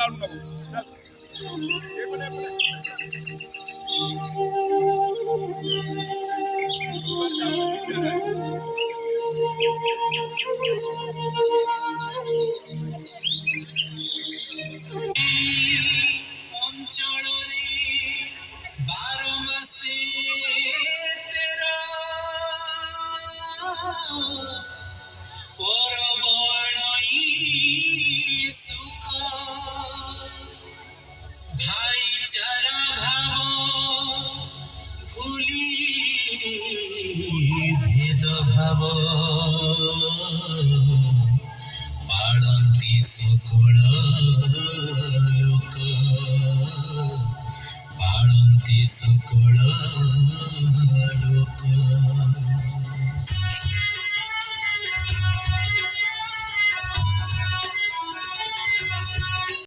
लाडू नको ভাইচারা ভাব ভুলি ভেদ ভাব পাଳନ୍ତି সকଳ লোক ପାଳନ୍ତି সকଳ ଲୋକ।